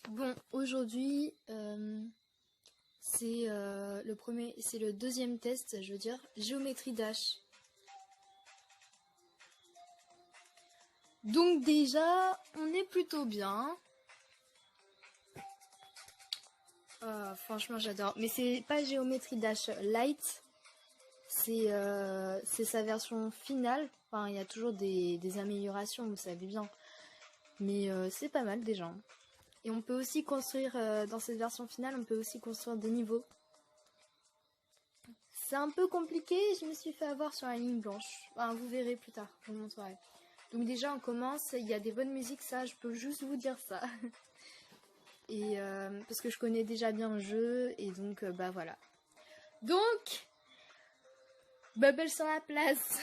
Bon, aujourd'hui, c'est le deuxième test, je veux dire, géométrie Dash. Donc déjà, on est plutôt bien. Franchement, j'adore. Mais c'est pas géométrie Dash Lite, c'est sa version finale. Enfin, il y a toujours des améliorations, vous savez bien. Mais c'est pas mal déjà. Et on peut aussi construire, dans cette version finale, on peut aussi construire des niveaux. C'est un peu compliqué, je me suis fait avoir sur la ligne blanche. Enfin, vous verrez plus tard, je vous montrerai. Donc déjà on commence, il y a des bonnes musiques, ça je peux juste vous dire ça. Et parce que je connais déjà bien le jeu, et donc bah voilà. Donc, Bubble sur la place.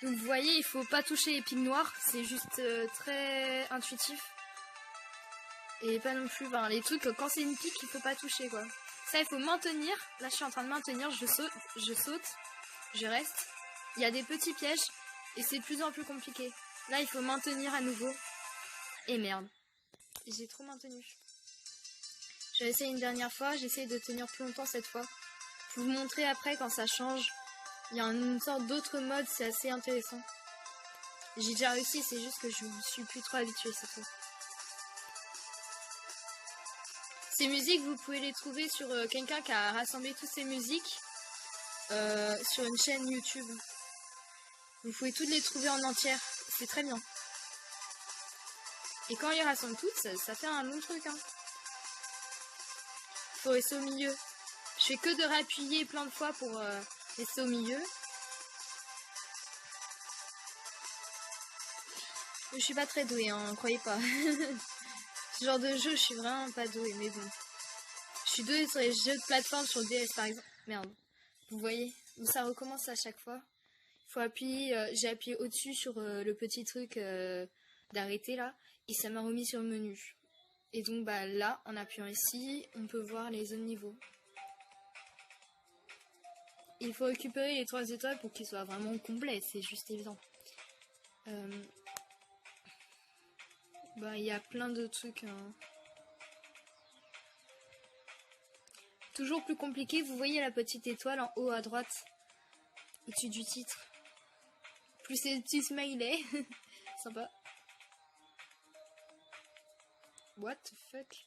Donc vous voyez, il faut pas toucher les piles noires, c'est juste très intuitif. Et pas non plus, les trucs, quand c'est une pique, il faut pas toucher quoi. Ça, il faut maintenir. Là, je suis en train de maintenir, je saute, je reste. Il y a des petits pièges et c'est de plus en plus compliqué. Là, il faut maintenir à nouveau. Et merde, j'ai trop maintenu. J'ai essayé une dernière fois, j'ai essayé de tenir plus longtemps cette fois. Je vais vous montrer après quand ça change. Il y a une sorte d'autre mode, c'est assez intéressant. J'ai déjà réussi, c'est juste que je ne suis plus trop habituée cette fois. Ces musiques, vous pouvez les trouver sur quelqu'un qui a rassemblé toutes ces musiques sur une chaîne YouTube. Vous pouvez toutes les trouver en entière, c'est très bien. Et quand il rassemble toutes, ça fait un long truc. Hein. Faut rester au milieu. Je fais que de réappuyer plein de fois pour rester au milieu. Je suis pas très douée, hein, croyez pas. Ce genre de jeu, je suis vraiment pas douée, mais bon. Je suis douée sur les jeux de plateforme sur le DS par exemple. Merde. Vous voyez, ça recommence à chaque fois. Il faut appuyer, j'ai appuyé au-dessus sur le petit truc d'arrêter là, et ça m'a remis sur le menu. Et donc bah là, en appuyant ici, on peut voir les autres niveaux. Il faut récupérer les 3 étoiles pour qu'ils soient vraiment complets, c'est juste évident. Bah il y a plein de trucs. Hein. Toujours plus compliqué, vous voyez la petite étoile en haut à droite, au-dessus du titre. Plus ces petits smileys. Sympa. What the fuck?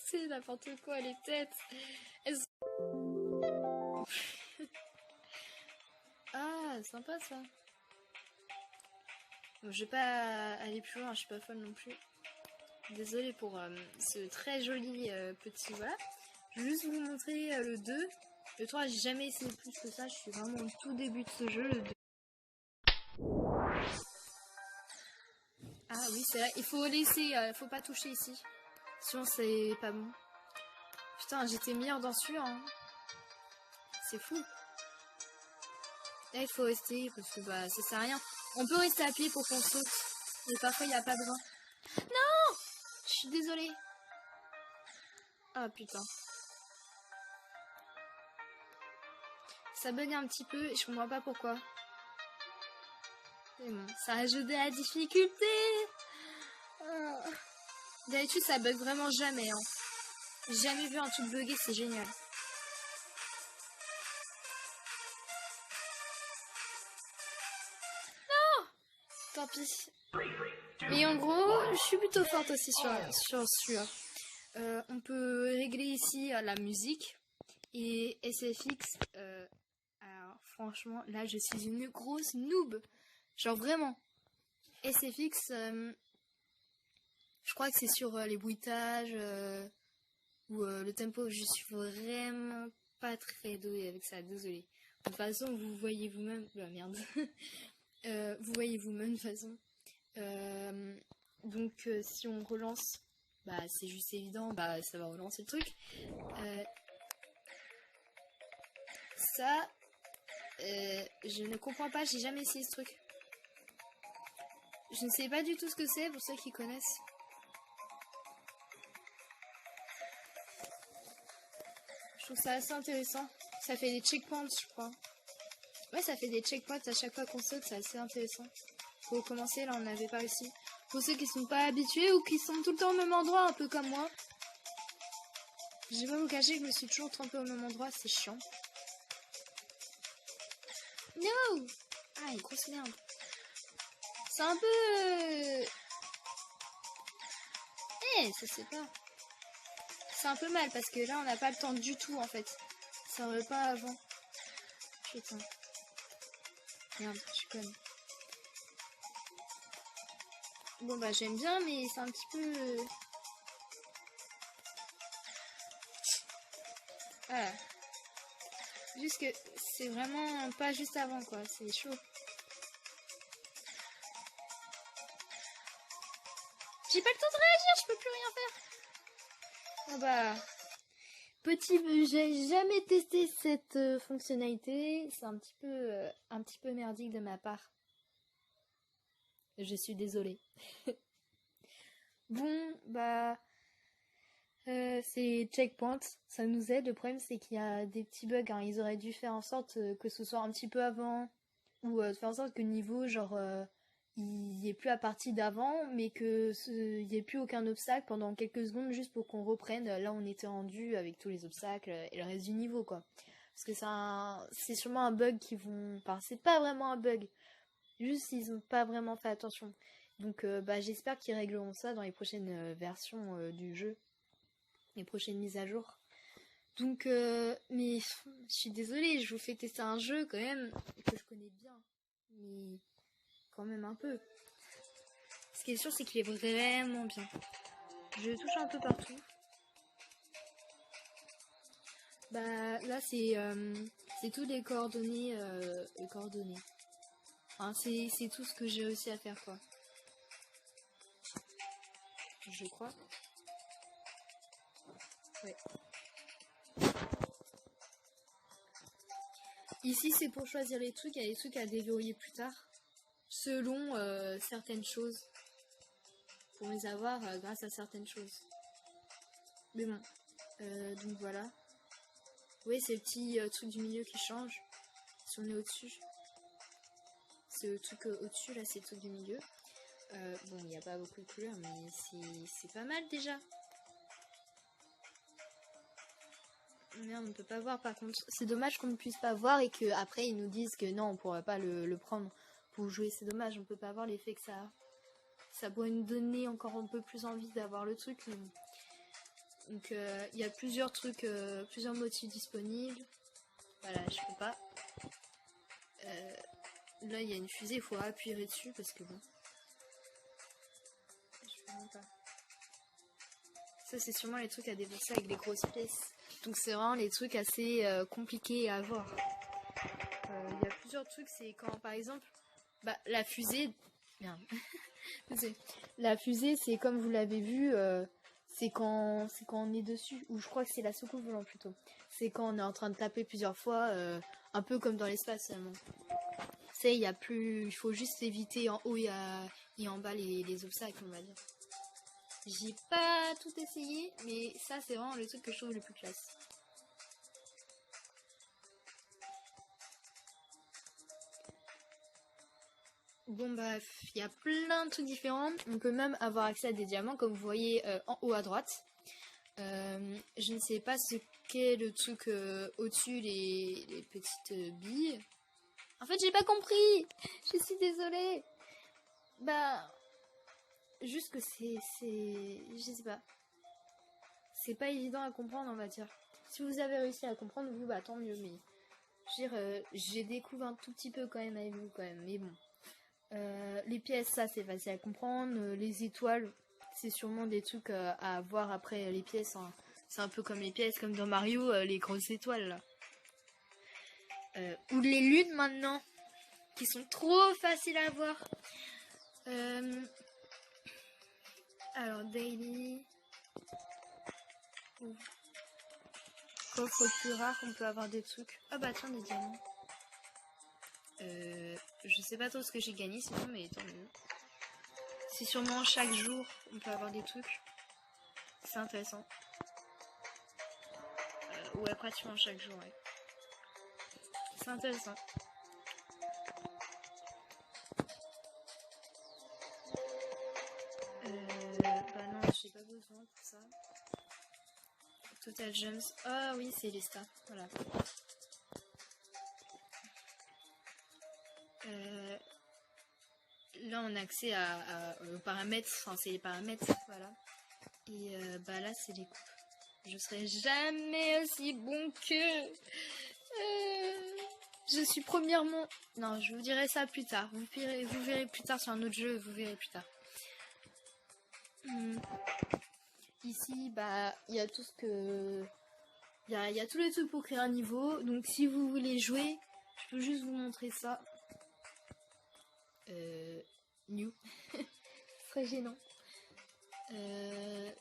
C'est n'importe quoi les têtes. Ah, sympa ça. Bon, je vais pas aller plus loin, je suis pas folle non plus. Désolée pour ce très joli petit voilà. Je vais juste vous montrer le 2. Le 3, j'ai jamais essayé plus que ça, je suis vraiment au tout début de ce jeu. Le 2. Ah oui, c'est vrai, il faut laisser, faut pas toucher ici. Sinon c'est pas bon. Putain, j'étais meilleure dans celui-là. Hein. C'est fou. Là, il faut rester parce que bah ça sert à rien. On peut rester appuyé pour qu'on saute. Mais parfois il n'y a pas besoin. Non! Je suis désolée. Ah putain. Ça bug un petit peu et je comprends pas pourquoi. C'est bon, ça ajoute de la difficulté. D'habitude ça bug vraiment jamais. Hein. J'ai jamais vu un truc bugger, c'est génial. Non! Tant pis. Mais en gros, je suis plutôt forte aussi sur celui-là. On peut régler ici la musique et SFX. Alors franchement, là je suis une grosse noob. Genre vraiment. SFX, je crois que c'est sur les bruitages ou le tempo. Je suis vraiment pas très douée avec ça, désolée. De toute façon, vous voyez vous-même. Bah merde. Vous voyez vous-même de toute façon. Donc si on relance, bah c'est juste évident, bah ça va relancer le truc. Ça, je ne comprends pas, j'ai jamais essayé ce truc. Je ne sais pas du tout ce que c'est pour ceux qui connaissent. Je trouve ça assez intéressant. Ça fait des checkpoints, je crois. Ouais, ça fait des checkpoints à chaque fois qu'on saute, c'est assez intéressant. Faut commencer, là on n'avait pas réussi. Pour ceux qui sont pas habitués ou qui sont tout le temps au même endroit, un peu comme moi. Je vais pas vous cacher que je me suis toujours trompée au même endroit, c'est chiant. No! Ah, une grosse merde. C'est un peu... ça c'est pas... C'est un peu mal parce que là on n'a pas le temps du tout en fait. Ça aurait pas avant. Putain. Merde, je suis conne. Bon bah j'aime bien mais c'est un petit peu... Voilà. Juste que c'est vraiment pas juste avant quoi, c'est chaud. J'ai pas le temps de réagir, je peux plus rien faire. Ah bah... j'ai jamais testé cette fonctionnalité, c'est un petit peu merdique de ma part. Je suis désolée. Bon, bah... c'est checkpoint, ça nous aide. Le problème c'est qu'il y a des petits bugs, hein. Ils auraient dû faire en sorte que ce soit un petit peu avant, ou faire en sorte que le niveau, genre, il n'y ait plus la partie d'avant, mais qu'il n'y ait plus aucun obstacle pendant quelques secondes juste pour qu'on reprenne là où on était rendu avec tous les obstacles et le reste du niveau, quoi. Parce que c'est sûrement un bug qui vont... Enfin, c'est pas vraiment un bug, juste ils ont pas vraiment fait attention. Donc, bah, j'espère qu'ils régleront ça dans les prochaines versions du jeu. Les prochaines mises à jour. Donc, mais je suis désolée, je vous fais tester un jeu quand même que je connais bien, mais quand même un peu. Ce qui est sûr, c'est qu'il est vraiment bien. Je touche un peu partout. Bah là, c'est toutes les coordonnées, Enfin, c'est tout ce que j'ai réussi à faire, quoi. Je crois. Ouais. Ici, c'est pour choisir les trucs. Il y a des trucs à déverrouiller plus tard. Selon certaines choses. Pour les avoir grâce à certaines choses. Mais bon. Donc voilà. Oui, c'est le petit truc du milieu qui change. Si on est au-dessus. C'est le truc au-dessus, là, c'est le truc du milieu. Bon, il n'y a pas beaucoup de couleurs, mais c'est pas mal déjà. Merde, on ne peut pas voir par contre. C'est dommage qu'on ne puisse pas voir et qu'après ils nous disent que non, on pourra pas le prendre pour jouer. C'est dommage, on peut pas voir l'effet que ça a. Ça pourrait nous donner encore un peu plus envie d'avoir le truc. Mais... Donc il y a plusieurs trucs, plusieurs motifs disponibles. Voilà, je peux pas. Là il y a une fusée, il faut appuyer dessus parce que bon. Je peux même pas. Ça c'est sûrement les trucs à déverser avec les grosses pièces. Donc c'est vraiment les trucs assez compliqués à avoir. Il y a plusieurs trucs, c'est quand par exemple, bah la fusée, merde, la fusée c'est comme vous l'avez vu, c'est quand on est dessus, ou je crois que c'est la soucoupe volante plutôt. C'est quand on est en train de taper plusieurs fois, un peu comme dans l'espace seulement. C'est il faut juste éviter en haut et en bas les obstacles, on va dire. J'ai pas tout essayé, mais ça c'est vraiment le truc que je trouve le plus classe. Bon bah, il y a plein de trucs différents. On peut même avoir accès à des diamants, comme vous voyez en haut à droite. Je ne sais pas ce qu'est le truc au-dessus, les petites billes. En fait, j'ai pas compris. Je suis désolée. Bah, juste que je sais pas. C'est pas évident à comprendre, on va dire. Si vous avez réussi à comprendre, vous, bah tant mieux. Mais je veux dire, j'ai découvert un tout petit peu quand même avec vous, quand même. Mais bon. Les pièces, ça c'est facile à comprendre. Les étoiles, c'est sûrement des trucs à voir après les pièces. Hein. C'est un peu comme les pièces, comme dans Mario, les grosses étoiles là. Ou les lunes maintenant, qui sont trop faciles à voir. Alors, daily. Coffre plus rare, on peut avoir des trucs. Ah bah tiens, des diamants. Je sais pas trop ce que j'ai gagné sinon, mais tant mieux. C'est sûrement chaque jour, on peut avoir des trucs. C'est intéressant. Ouais, pratiquement chaque jour, ouais. C'est intéressant. simplement pour ça. Total Gems. Ah oui, c'est les stats. Voilà. Là, on a accès aux paramètres. Enfin, c'est les paramètres. Voilà. Et bah là, c'est les coupes. Je serai jamais aussi bon que... je suis premièrement... Non, je vous dirai ça plus tard. Vous verrez plus tard sur un autre jeu. Vous verrez plus tard. Ici, bah, il y a tout ce que... Il y a tous les trucs pour créer un niveau. Donc, si vous voulez jouer, je peux juste vous montrer ça. New. Ce serait gênant.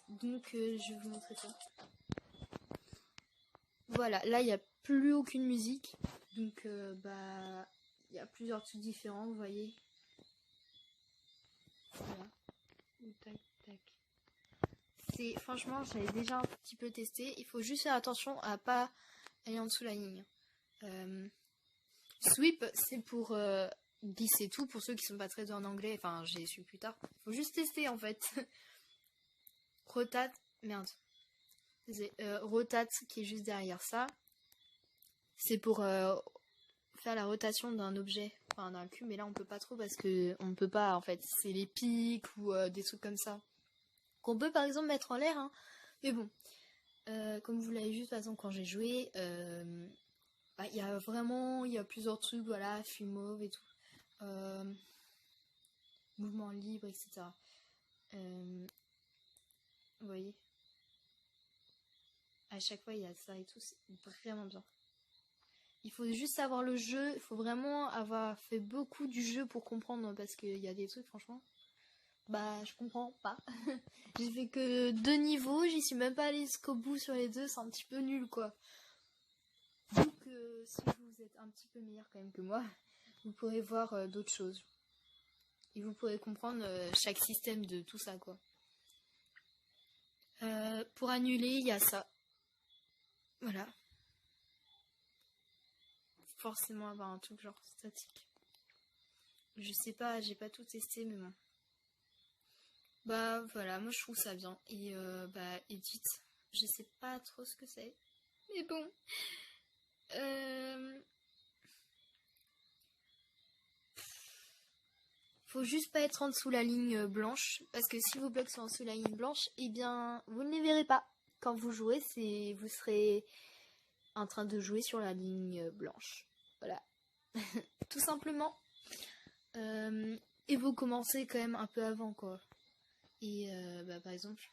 Donc, je vais vous montrer ça. Voilà, là, il n'y a plus aucune musique. Donc, bah, il y a plusieurs trucs différents, vous voyez. Voilà. Tac, tac. Franchement, j'avais déjà un petit peu testé. Il faut juste faire attention à pas aller en dessous la ligne. Sweep, c'est pour glisser tout. Pour ceux qui sont pas très doués en anglais, enfin, j'ai su plus tard. Il faut juste tester en fait. Rotate, merde. Rotate qui est juste derrière ça. C'est pour faire la rotation d'un objet, enfin d'un cube, mais là on peut pas trop parce que on peut pas en fait. C'est les pics ou des trucs comme ça. Qu'on peut par exemple mettre en l'air, hein. Mais bon, comme vous l'avez vu de toute façon quand j'ai joué, bah, il y a plusieurs trucs, voilà, fil mauve et tout, mouvement libre, etc. Vous voyez, à chaque fois il y a ça et tout, c'est vraiment bien. Il faut juste savoir le jeu, il faut vraiment avoir fait beaucoup du jeu pour comprendre, parce qu'il y a des trucs franchement, bah je comprends pas. J'ai fait que 2 niveaux, j'y suis même pas allée jusqu'au bout sur les 2, c'est un petit peu nul quoi. Donc si vous êtes un petit peu meilleur quand même que moi, vous pourrez voir d'autres choses. Et vous pourrez comprendre chaque système de tout ça quoi. Pour annuler, il y a ça. Voilà. Forcément avoir un truc genre statique. Je sais pas, j'ai pas tout testé mais bon. Bah voilà, moi je trouve ça bien. Et bah edit, je sais pas trop ce que c'est. Mais bon. Faut juste pas être en dessous la ligne blanche. Parce que si vos blocs sont en dessous la ligne blanche, eh bien vous ne les verrez pas. Quand vous jouez, vous serez en train de jouer sur la ligne blanche. Voilà. Tout simplement. Et vous commencez quand même un peu avant quoi. Et bah par exemple,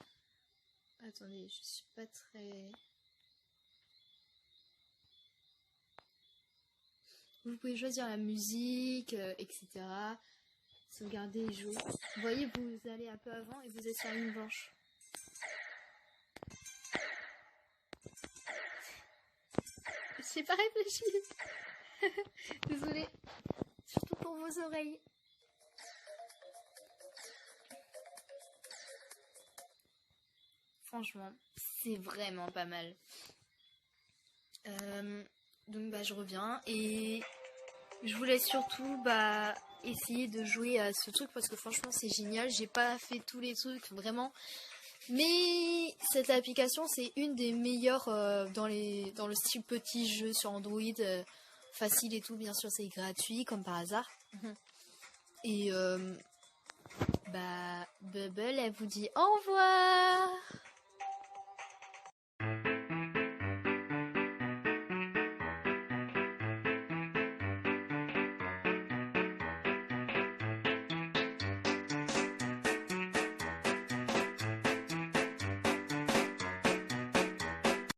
attendez, je suis pas très... Vous pouvez choisir la musique, etc. Sauvegarder et jouer. Vous voyez, vous allez un peu avant et vous êtes sur la ligne blanche. J'ai pas réfléchi. Désolée. Surtout pour vos oreilles. Franchement, c'est vraiment pas mal. Donc bah je reviens et je voulais surtout essayer de jouer à ce truc parce que franchement c'est génial. J'ai pas fait tous les trucs vraiment, mais cette application c'est une des meilleures dans le style petit jeu sur Android, facile et tout. Bien sûr c'est gratuit comme par hasard. Et Bubble elle vous dit au revoir.